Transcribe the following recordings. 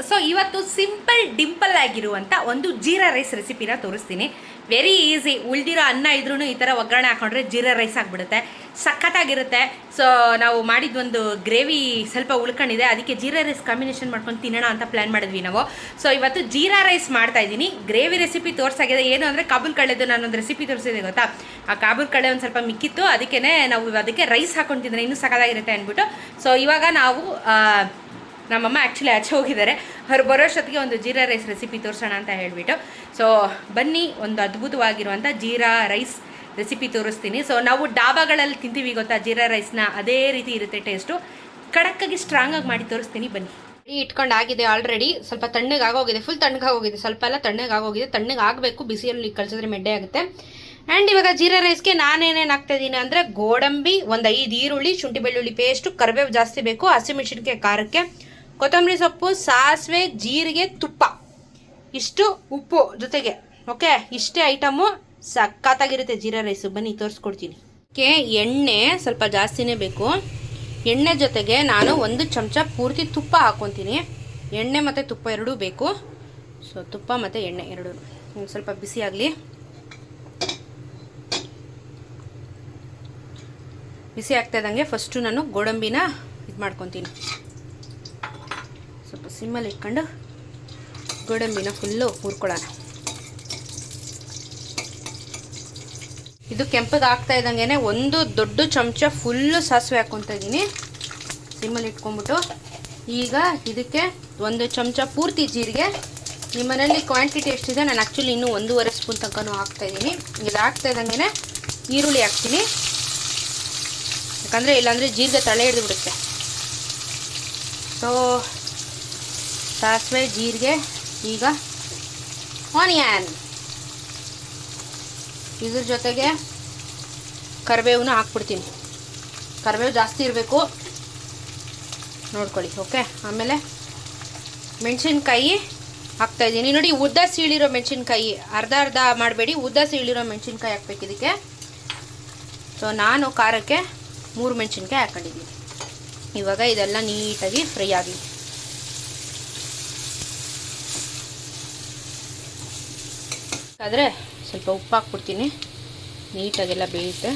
So ಇವತ್ತು simple Dimple ಆಗಿರುವಂಥ ಒಂದು ಜೀರಾ ರೈಸ್ ರೆಸಿಪಿನ ತೋರಿಸ್ತೀನಿ. Very easy. ಉಳಿದಿರೋ ಅನ್ನ ಇದ್ರೂ ಈ ಥರ ಒಗ್ಗರಣೆ ಹಾಕೊಂಡ್ರೆ ಜೀರಾ ರೈಸ್ ಆಗಿಬಿಡುತ್ತೆ, ಸಖತ್ತಾಗಿರುತ್ತೆ. ಸೊ ನಾವು ಮಾಡಿದ್ವೊಂದು ಗ್ರೇವಿ ಸ್ವಲ್ಪ ಉಳ್ಕೊಂಡಿದೆ, ಅದಕ್ಕೆ ಜೀರಾ ರೈಸ್ ಕಾಂಬಿನೇಷನ್ ಮಾಡ್ಕೊಂಡು ತಿನ್ನೋಣ ಅಂತ ಪ್ಲ್ಯಾನ್ ಮಾಡಿದ್ವಿ ನಾವು. ಸೊ ಇವತ್ತು ಜೀರಾ ರೈಸ್ ಮಾಡ್ತಾ ಇದ್ದೀನಿ. ಗ್ರೇವಿ ರೆಸಿಪಿ ತೋರಿಸಾಗಿದೆ. ಏನು ಅಂದರೆ ಕಾಬೂಲ್ ಕಳ್ಳೆದು ನಾನೊಂದು ರೆಸಿಪಿ ತೋರಿಸಿದೆ ಗೊತ್ತಾ, ಆ ಕಾಬೂಲ್ ಕಳ್ಳೆ ಒಂದು ಸ್ವಲ್ಪ ಮಿಕ್ಕಿತ್ತು, ಅದಕ್ಕೆ ನಾವು ಅದಕ್ಕೆ ರೈಸ್ ಹಾಕೊಂಡು ತಿಂದರೆ ಇನ್ನೂ ಸಖತ್ತಾಗಿರುತ್ತೆ ಅಂದ್ಬಿಟ್ಟು. ಸೊ ಇವಾಗ ನಾವು ನಮ್ಮಮ್ಮ ಆ್ಯಕ್ಚುಲಿ ಆಚೆ ಹೋಗಿದ್ದಾರೆ, ಅವ್ರು ಬರೋಷ್ಟೊತ್ತಿಗೆ ಒಂದು ಜೀರಾ ರೈಸ್ ರೆಸಿಪಿ ತೋರಿಸೋಣ ಅಂತ ಹೇಳಿಬಿಟ್ಟು. ಸೊ ಬನ್ನಿ, ಒಂದು ಅದ್ಭುತವಾಗಿರುವಂಥ ಜೀರಾ ರೈಸ್ ರೆಸಿಪಿ ತೋರಿಸ್ತೀನಿ. ಸೊ ನಾವು ಡಾಬಾಗಳಲ್ಲಿ ತಿಂತೀವಿ ಗೊತ್ತಾ ಜೀರಾ ರೈಸ್ನ, ಅದೇ ರೀತಿ ಇರುತ್ತೆ ಟೇಸ್ಟು. ಕಡಕ್ಕಾಗಿ ಸ್ಟ್ರಾಂಗಾಗಿ ಮಾಡಿ ತೋರಿಸ್ತೀನಿ ಬನ್ನಿ. ಇಟ್ಕೊಂಡು ಆಗಿದೆ ಆಲ್ರೆಡಿ. ಸ್ವಲ್ಪ ತಣ್ಣಗಾಗೋಗಿದೆ, ಫುಲ್ ತಣ್ಣಗಾಗೋಗಿದೆ, ಸ್ವಲ್ಪ ಎಲ್ಲ ತಣ್ಣಗಾಗೋಗಿದೆ. ತಣ್ಣಗಾಗಬೇಕು, ಬಿಸಿಯಲ್ಲಿ ಕಳಿಸಿದ್ರೆ ಮೆಡ್ಡೆ ಆಗುತ್ತೆ. ಆ್ಯಂಡ್ ಇವಾಗ ಜೀರಾ ರೈಸ್ಗೆ ನಾನೇನೇನು ಹಾಕ್ತಾಯಿದ್ದೀನಿ ಅಂದರೆ ಗೋಡಂಬಿ, ಒಂದು 5 ಈರುಳ್ಳಿ, ಶುಂಠಿ ಬೆಳ್ಳುಳ್ಳಿ ಪೇಸ್ಟು, ಕರಿಬೇವು ಜಾಸ್ತಿ ಬೇಕು, ಹಸಿಮೆಣಸಿನ್ಕಾಯಿ ಖಾರಕ್ಕೆ, ಕೊತ್ತಂಬರಿ ಸೊಪ್ಪು, ಸಾಸಿವೆ, ಜೀರಿಗೆ, ತುಪ್ಪ, ಇಷ್ಟು, ಉಪ್ಪು ಜೊತೆಗೆ. ಓಕೆ, ಇಷ್ಟೇ ಐಟಮು. ಸಖತ್ತಾಗಿರುತ್ತೆ ಜೀರಾ ರೈಸು. ಬನ್ನಿ ತೋರಿಸ್ಕೊಡ್ತೀನಿ. ಓಕೆ, ಎಣ್ಣೆ ಸ್ವಲ್ಪ ಜಾಸ್ತಿನೇ ಬೇಕು. ಎಣ್ಣೆ ಜೊತೆಗೆ ನಾನು 1 ಚಮಚ ಪೂರ್ತಿ ತುಪ್ಪ ಹಾಕ್ಕೊತೀನಿ. ಎಣ್ಣೆ ಮತ್ತು ತುಪ್ಪ ಎರಡೂ ಬೇಕು. ಸೊ ತುಪ್ಪ ಮತ್ತು ಎಣ್ಣೆ ಎರಡೂ ಸ್ವಲ್ಪ ಬಿಸಿ ಆಗಲಿ. ಬಿಸಿ ಆಗ್ತಾ ಇದ್ದಂಗೆ ಫಸ್ಟು ನಾನು ಗೋಡಂಬಿನ ಇದು ಮಾಡ್ಕೊತೀನಿ. ಸ್ವಲ್ಪ ಸಿಮ್ಮಲ್ಲಿ ಇಟ್ಕೊಂಡು ಗೋಡಂಬಿನ ಫುಲ್ಲು ಹುರ್ಕೊಳ್ಳೋಣ. ಇದು ಕೆಂಪಗೆ ಆಗ್ತಾ ಇದ್ದಂಗೆ 1 ದೊಡ್ಡ ಚಮಚ ಫುಲ್ಲು ಸಾಸಿವೆ ಹಾಕ್ಕೊತಾ ಇದ್ದೀನಿ, ಸಿಮ್ಮಲ್ಲಿ ಇಟ್ಕೊಂಡ್ಬಿಟ್ಟು. ಈಗ ಇದಕ್ಕೆ 1 ಚಮಚ ಪೂರ್ತಿ ಜೀರಿಗೆ. ನಿಮ್ಮ ಮನೇಲಿ ಕ್ವಾಂಟಿಟಿ ಎಷ್ಟಿದೆ, ನಾನು ಆ್ಯಕ್ಚುಲಿ ಇನ್ನೂ 1.5 ಸ್ಪೂನ್ ತನಕನೂ ಹಾಕ್ತಾಯಿದ್ದೀನಿ. ಇದು ಹಾಕ್ತಾ ಇದ್ದಂಗೆ ಈರುಳ್ಳಿ ಹಾಕ್ತೀನಿ, ಯಾಕಂದರೆ ಇಲ್ಲಾಂದರೆ ಜೀರಿಗೆ ತಳೆ ಹಿಡಿದು ಬಿಡುತ್ತೆ. ಸೊ ಸಾಸಿವೆ, ಜೀರಿಗೆ, ಈಗ ಆನಿಯನ್, ಇದ್ರ ಜೊತೆಗೆ ಕರಿಬೇವನ್ನ ಹಾಕ್ಬಿಡ್ತೀನಿ. ಕರಿಬೇವು ಜಾಸ್ತಿ ಇರಬೇಕು, ನೋಡ್ಕೊಳ್ಳಿ. ಓಕೆ, ಆಮೇಲೆ ಮೆಣಸಿನ್ಕಾಯಿ ಹಾಕ್ತಾಯಿದ್ದೀನಿ. ನೋಡಿ, ಉದ್ದ ಸೀಳಿರೋ ಮೆಣಸಿನ್ಕಾಯಿ, ಅರ್ಧ ಮಾಡಬೇಡಿ, ಉದ್ದ ಸೀಳಿರೋ ಮೆಣಸಿನ್ಕಾಯಿ ಹಾಕ್ಬೇಕು ಇದಕ್ಕೆ. ಸೊ ನಾನು ಖಾರಕ್ಕೆ 3 ಮೆಣಸಿನ್ಕಾಯಿ ಹಾಕ್ಕೊಂಡಿದ್ದೀನಿ. ಇವಾಗ ಇದೆಲ್ಲ ನೀಟಾಗಿ ಫ್ರೈ ಆಗಲಿ. ಆದರೆ ಸ್ವಲ್ಪ ಉಪ್ಪು ಹಾಕ್ಬಿಡ್ತೀನಿ, ನೀಟಾಗೆಲ್ಲ ಬೇಯುತ್ತೆ.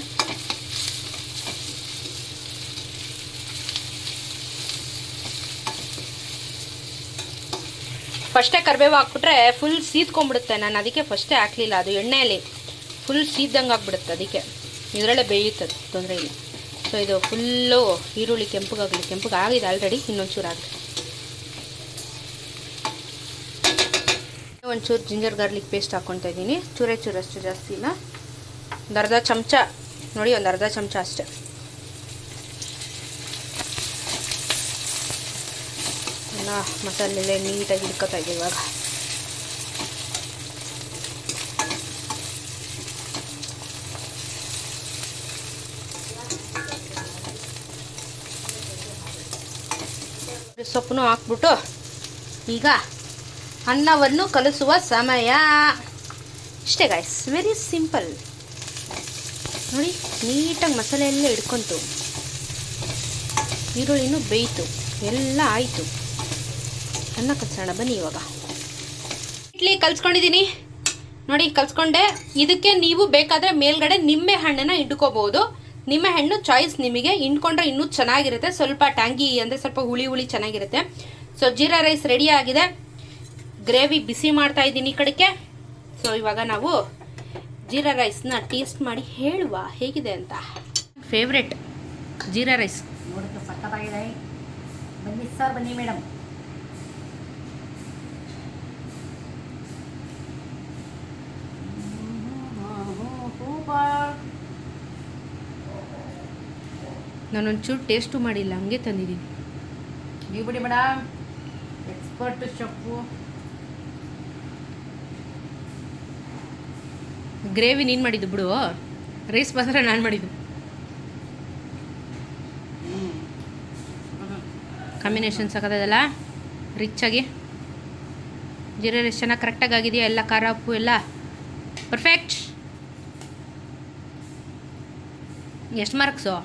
ಫಸ್ಟೇ ಕರಿಬೇವು ಹಾಕ್ಬಿಟ್ರೆ ಫುಲ್ ಸೀದ್ಕೊಂಡ್ಬಿಡುತ್ತೆ. ನಾನು ಅದಕ್ಕೆ ಫಸ್ಟೇ ಹಾಕಲಿಲ್ಲ, ಅದು ಎಣ್ಣೆಯಲ್ಲಿ ಫುಲ್ ಸೀದ್ದಂಗೆ ಆಗ್ಬಿಡುತ್ತೆ, ಅದಕ್ಕೆ ಇದರಲ್ಲೇ ಬೇಯುತ್ತದೆ, ತೊಂದರೆ ಇಲ್ಲ. ಸೊ ಇದು ಫುಲ್ಲು ಈರುಳ್ಳಿ ಕೆಂಪಗಾಗಲಿ. ಕೆಂಪಗಾಗಿದೆ ಆಲ್ರೆಡಿ, ಇನ್ನೊಂಚೂರು ಆಗಲಿ. ಒಂಚೂರು ಜಿಂಜರ್ ಗಾರ್ಲಿಕ್ ಪೇಸ್ಟ್ ಹಾಕ್ಕೊತಾ ಇದ್ದೀನಿ, ಚೂರೇ ಅಷ್ಟು, ಜಾಸ್ತಿ ಇಲ್ಲ. ಒಂದು ಅರ್ಧ ಚಮಚ, ನೋಡಿ, ಒಂದು ಅರ್ಧ ಚಮಚ ಅಷ್ಟೆ. ಎಲ್ಲ ಮಸಾಲೆ ನೀಟಾಗಿ ಹಿಡ್ಕೊತಾ ಇದೆ ಇವಾಗ. ಸೊಪ್ಪನ್ನು ಹಾಕ್ಬಿಟ್ಟು ಈಗ ಅನ್ನವನ್ನು ಕಲಿಸುವ ಸಮಯ. ಇಷ್ಟೇ ಗಾಯ್ಸ್, ವೆರಿ ಸಿಂಪಲ್. ನೋಡಿ, ನೀಟಾಗಿ ಮಸಾಲೆ ಎಲ್ಲ ಹಿಡ್ಕೊಂತು, ಈರುಳ್ಳಿನೂ ಬೇಯ್ತು, ಎಲ್ಲ ಆಯಿತು. ಅನ್ನ ಕಲ್ಸೋಣ ಬನ್ನಿ. ಇವಾಗ ಇಡ್ಲಿ ಕಲ್ಸ್ಕೊಂಡಿದ್ದೀನಿ ನೋಡಿ, ಕಲ್ಸ್ಕೊಂಡೆ. ಇದಕ್ಕೆ ನೀವು ಬೇಕಾದರೆ ಮೇಲ್ಗಡೆ ನಿಂಬೆ ಹಣ್ಣನ್ನು ಹಿಂಡ್ಕೋಬೋದು. ನಿಂಬೆ ಹಣ್ಣು ಚಾಯ್ಸ್ ನಿಮಗೆ, ಹಿಂಡ್ಕೊಂಡ್ರೆ ಇನ್ನೂ ಚೆನ್ನಾಗಿರುತ್ತೆ, ಸ್ವಲ್ಪ ಟ್ಯಾಂಗಿ ಅಂದರೆ ಸ್ವಲ್ಪ ಹುಳಿ ಚೆನ್ನಾಗಿರುತ್ತೆ. ಸೊ ಜೀರಾ ರೈಸ್ ರೆಡಿ ಆಗಿದೆ. ಗ್ರೇವಿ ಬಿಸಿ ಮಾಡ್ತಾ ಇದ್ದೀನಿ ಈ ಕಡೆಗೆ. ಸೊ ಇವಾಗ ನಾವು ಜೀರಾ ರೈಸ್ನ ಟೇಸ್ಟ್ ಮಾಡಿ ಹೇಳುವ ಹೇಗಿದೆ ಅಂತ. ಫೇವ್ರೆಟ್ ಜೀರಾ ರೈಸ್ ನೋಡೋಕ್ಕೆ ಸಖತ್ತಾಗಿದೆ. ಬನ್ನಿ ಸರ್, ಬನ್ನಿ ಮೇಡಮ್. ನಾನೊಂಚೂರು ಟೇಸ್ಟು ಮಾಡಿಲ್ಲ, ಹಂಗೆ ತಂದಿದ್ದೀನಿ. ನೀವು ಬಿಡಿ ಮೇಡಮ್, ಎಕ್ಸ್ಪರ್ಟ್ ಶೆಫು. ಗ್ರೇವಿ ನೀನು ಮಾಡಿದ್ದು ಬಿಡು, ರೈಸ್ ಮಾತ್ರ ನಾನು ಮಾಡಿದ್ದು. ಕಾಂಬಿನೇಷನ್ ಸಖತ್ತದಲ್ಲ, ರಿಚ್ಚಾಗಿ. ಜೀರಾ ರೈಸ್ ಚೆನ್ನಾಗಿ ಕರೆಕ್ಟಾಗಿ ಆಗಿದೆಯಾ, ಎಲ್ಲ ಖಾರ ಉಪ್ಪು ಎಲ್ಲ ಪರ್ಫೆಕ್ಟ್. ಎಷ್ಟು ಮಾರ್ಕ್ಸು?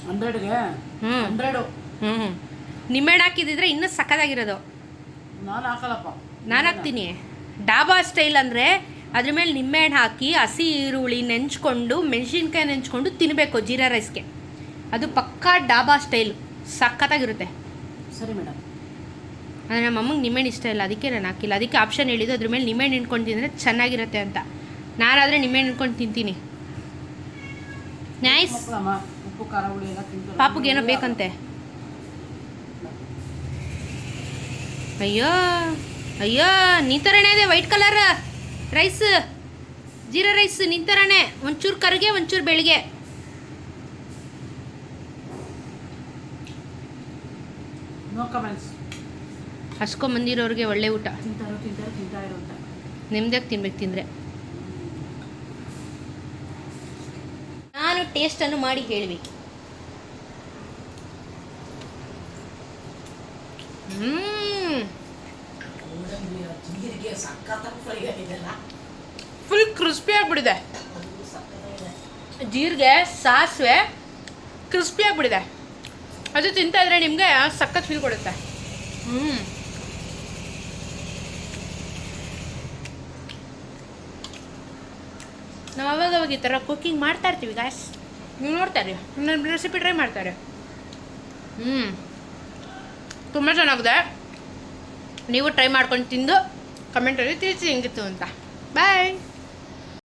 100ಗೆ 100. ನಿಂಬೆಹಣ್ಣು ಹಾಕಿದಿದ್ರೆ ಇನ್ನೂ ಸಕ್ಕತ್ತಾಗಿರೋದು. ನಾನು ಹಾಕಲ್ಲಪ್ಪ. ನಾನು ಹಾಕ್ತೀನಿ. ಡಾಬಾ ಸ್ಟೈಲ್ ಅಂದರೆ ಅದ್ರ ಮೇಲೆ ನಿಂಬೆಹಣ್ಣು ಹಾಕಿ ಹಸಿ ಈರುಳ್ಳಿ ನೆಂಚ್ಕೊಂಡು ಮೆಣಸಿನ್ಕಾಯಿ ನೆಂಚ್ಕೊಂಡು ತಿನ್ನಬೇಕು ಜೀರಾ ರೈಸ್ಗೆ. ಅದು ಪಕ್ಕಾ ಡಾಬಾ ಸ್ಟೈಲು, ಸಕ್ಕತ್ತಾಗಿರುತ್ತೆ. ಸರಿ ಮೇಡಮ್. ಆದರೆ ನಮ್ಮ ಅಮ್ಮಂಗೆ ನಿಂಬೆಹಣ್ಣು ಇಷ್ಟ ಇಲ್ಲ, ಅದಕ್ಕೆ ನಾನು ಹಾಕಿಲ್ಲ. ಅದಕ್ಕೆ ಆಪ್ಷನ್ ಹೇಳಿದ್ದು ಅದ್ರ ಮೇಲೆ ನಿಂಬೆಹಣ್ಣು ಹಿಂಡ್ಕೊಂಡು ತಿಂದರೆ ಚೆನ್ನಾಗಿರುತ್ತೆ ಅಂತ. ನಾನಾದರೆ ನಿಂಬೆಹಣ್ಣು ಹಿಂಡ್ಕೊಂಡು ತಿಂತೀನಿ. ನೈಸ್. ಮಕ್ಕಳಮ್ಮ ಉಪ್ಪು ಖಾರ ಹುಳಿ ಎಲ್ಲ ತಿಂತಾರೆ. ಪಾಪುಗೇನೋ ಬೇಕಂತೆ. ಅಯ್ಯೋ ಅಯ್ಯೋ, ನೀ ಥರನೇ ಇದೆ white colour rice, jeera rice ನಿನ್ನ ಥರನೇ, ಒಂಚೂರು ಕರಿಗೆ ಒಂಚೂರು ಬೆಳಿಗ್ಗೆ. No comments. ಹಸ್ಕೊಂಬಂದಿರೋರಿಗೆ ಒಳ್ಳೆ ಊಟ. ತಿಂತಾ ಇರೋ ಅಂತ. ನಿಮ್ದಾಗ ತಿನ್ಬೇಕು ತಿಂದರೆ. ನಾನು ಟೇಸ್ಟನ್ನು ಮಾಡಿ ಹೇಳ್ಬೇಕು. ಫುಲ್ ಕ್ರಿಸ್ಪಿ ಆಗಿಬಿಡಿದೆ. ಜೀರಿಗೆ ಸಾಸಿವೆ ಕ್ರಿಸ್ಪಿ ಆಗಿಬಿಡಿದೆ. ಅದು ತಿಂತಾ ಇದ್ರೆ ನಿಮಗೆ ಸಖತ್ ಫೀಲ್ ಕೊಡುತ್ತೆ. ನಾವು ಅವಾಗ ಈ ಥರ ಕುಕ್ಕಿಂಗ್ ಮಾಡ್ತಾ ಇರ್ತೀವಿ ಗಾಯ್ಸ್. ನೀವು ನೋಡ್ತಾರೆ, ನನ್ನ ರೆಸಿಪಿ ಟ್ರೈ ಮಾಡ್ತಾರೆ. ತುಂಬ ಚೆನ್ನಾಗಿದೆ. ನೀವು ಟ್ರೈ ಮಾಡ್ಕೊಂಡು ತಿಂದು ಕಮೆಂಟಲ್ಲಿ ತಿಳಿಸಿ ಹೆಂಗಿತ್ತು ಅಂತ. ಬಾಯ್.